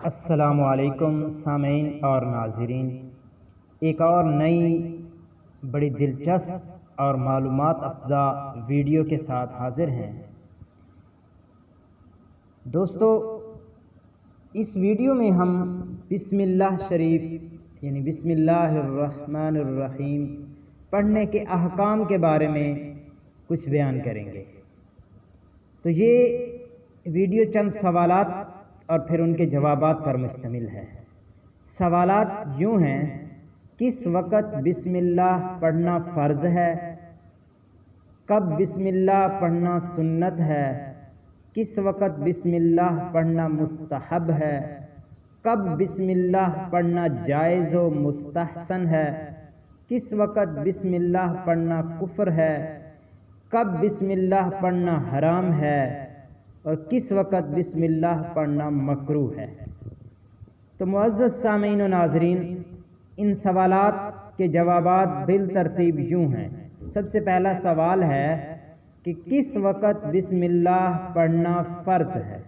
السلام علیکم سامعین اور ناظرین، ایک اور نئی بڑی دلچسپ اور معلومات افزا ویڈیو کے ساتھ حاضر ہیں۔ دوستو، اس ویڈیو میں ہم بسم اللہ شریف یعنی بسم اللہ الرحمن الرحیم پڑھنے کے احکام کے بارے میں کچھ بیان کریں گے۔ تو یہ ویڈیو چند سوالات اور پھر ان کے جوابات پر مشتمل ہے۔ سوالات یوں ہیں: کس وقت بسم اللہ پڑھنا فرض ہے؟ کب بسم اللہ پڑھنا سنت ہے؟ کس وقت بسم اللہ پڑھنا مستحب ہے؟ کب بسم اللہ پڑھنا جائز و مستحسن ہے؟ کس وقت بسم اللہ پڑھنا کفر ہے؟ کب بسم اللہ پڑھنا حرام ہے؟ اور کس وقت بسم اللہ پڑھنا مکروہ ہے؟ تو معزز سامعین و ناظرین، ان سوالات کے جوابات بالترتیب یوں ہیں۔ سب سے پہلا سوال ہے کہ کس وقت بسم اللہ پڑھنا فرض ہے؟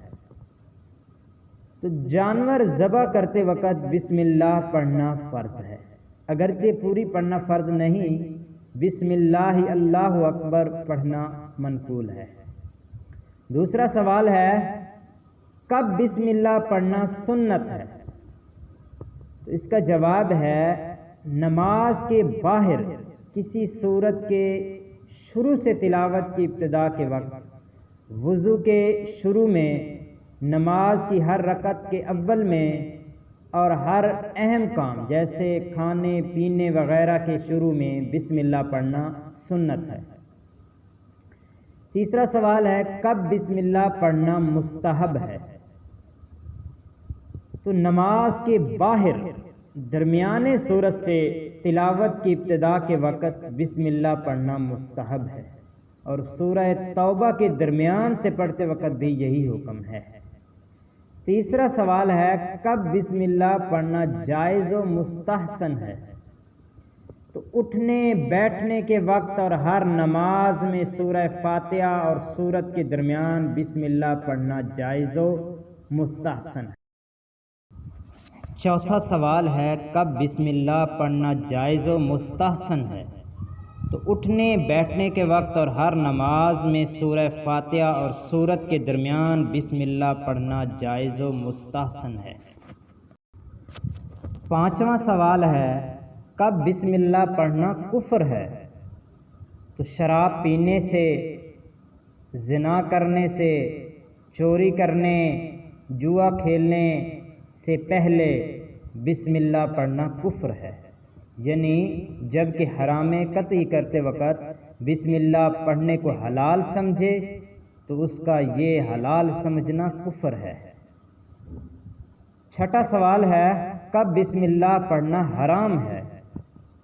تو جانور ذبح کرتے وقت بسم اللہ پڑھنا فرض ہے، اگرچہ پوری پڑھنا فرض نہیں، بسم اللہ اللہ اکبر پڑھنا منقول ہے۔ دوسرا سوال ہے کب بسم اللہ پڑھنا سنت ہے؟ تو اس کا جواب ہے نماز کے باہر کسی سورت کے شروع سے تلاوت کی ابتدا کے وقت، وضو کے شروع میں، نماز کی ہر رکعت کے اول میں، اور ہر اہم کام جیسے کھانے پینے وغیرہ کے شروع میں بسم اللہ پڑھنا سنت ہے۔ تیسرا سوال ہے کب بسم اللہ پڑھنا مستحب ہے؟ تو نماز کے باہر درمیانے سورت سے تلاوت کی ابتدا کے وقت بسم اللہ پڑھنا مستحب ہے، اور سورہ توبہ کے درمیان سے پڑھتے وقت بھی یہی حکم ہے۔ تیسرا سوال ہے کب بسم اللہ پڑھنا جائز و مستحسن ہے؟ تو اٹھنے بیٹھنے کے وقت اور ہر نماز میں سورہ فاتحہ اور سورت کے درمیان بسم اللہ پڑھنا جائز و مستحسن ہے۔ چوتھا سوال ہے کب بسم اللہ پڑھنا جائز و مستحسن ہے؟ تو اٹھنے بیٹھنے کے وقت اور ہر نماز میں سورہ فاتحہ اور سورت کے درمیان بسم اللہ پڑھنا جائز و مستحسن ہے۔ پانچواں سوال ہے کب بسم اللہ پڑھنا کفر ہے؟ تو شراب پینے سے، زنا کرنے سے، چوری کرنے، جوا کھیلنے سے پہلے بسم اللہ پڑھنا کفر ہے، یعنی جب کہ حرام قطعی کرتے وقت بسم اللہ پڑھنے کو حلال سمجھے تو اس کا یہ حلال سمجھنا کفر ہے۔ چھٹا سوال ہے کب بسم اللہ پڑھنا حرام ہے؟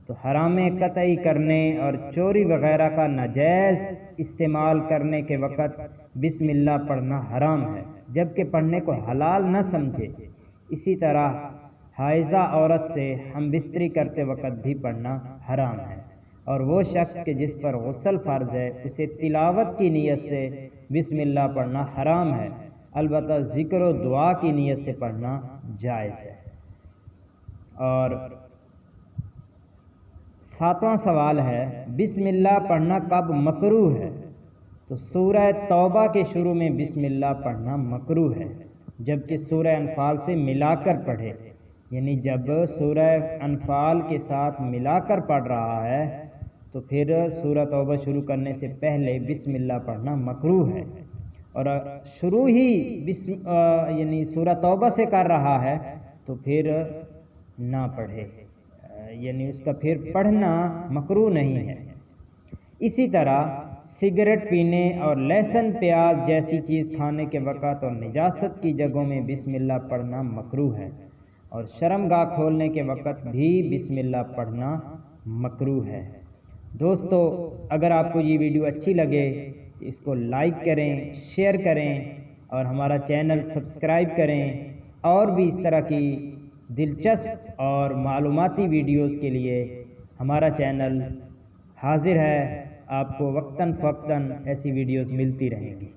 تو حرام قطعی کرنے اور چوری وغیرہ کا ناجائز استعمال کرنے کے وقت بسم اللہ پڑھنا حرام ہے، جبکہ پڑھنے کو حلال نہ سمجھے۔ اسی طرح حائضہ عورت سے ہم بستری کرتے وقت بھی پڑھنا حرام ہے، اور وہ شخص کہ جس پر غسل فرض ہے اسے تلاوت کی نیت سے بسم اللہ پڑھنا حرام ہے، البتہ ذکر و دعا کی نیت سے پڑھنا جائز ہے۔ اور ساتواں سوال ہے بسم اللہ پڑھنا کب مکروہ ہے؟ تو سورہ توبہ کے شروع میں بسم اللہ پڑھنا مکروہ ہے، جبکہ سورہ انفال سے ملا کر پڑھے، یعنی جب سورہ انفال کے ساتھ ملا کر پڑھ رہا ہے تو پھر سورہ توبہ شروع کرنے سے پہلے بسم اللہ پڑھنا مکروہ ہے، اور شروع ہی یعنی سورہ توبہ سے کر رہا ہے تو پھر نہ پڑھے، یعنی اس کا پھر پڑھنا مکروہ نہیں ہے۔ اسی طرح سگریٹ پینے اور لہسن پیاز جیسی چیز کھانے کے وقت اور نجاست کی جگہوں میں بسم اللہ پڑھنا مکروہ ہے، اور شرمگاہ کھولنے کے وقت بھی بسم اللہ پڑھنا مکروہ ہے۔ دوستو، اگر آپ کو یہ ویڈیو اچھی لگے تو اس کو لائک کریں، شیئر کریں اور ہمارا چینل سبسکرائب کریں، اور بھی اس طرح کی دلچسپ اور معلوماتی ویڈیوز کے لیے ہمارا چینل حاضر ہے۔ آپ کو وقتاً فوقتاً ایسی ویڈیوز ملتی رہیں گی۔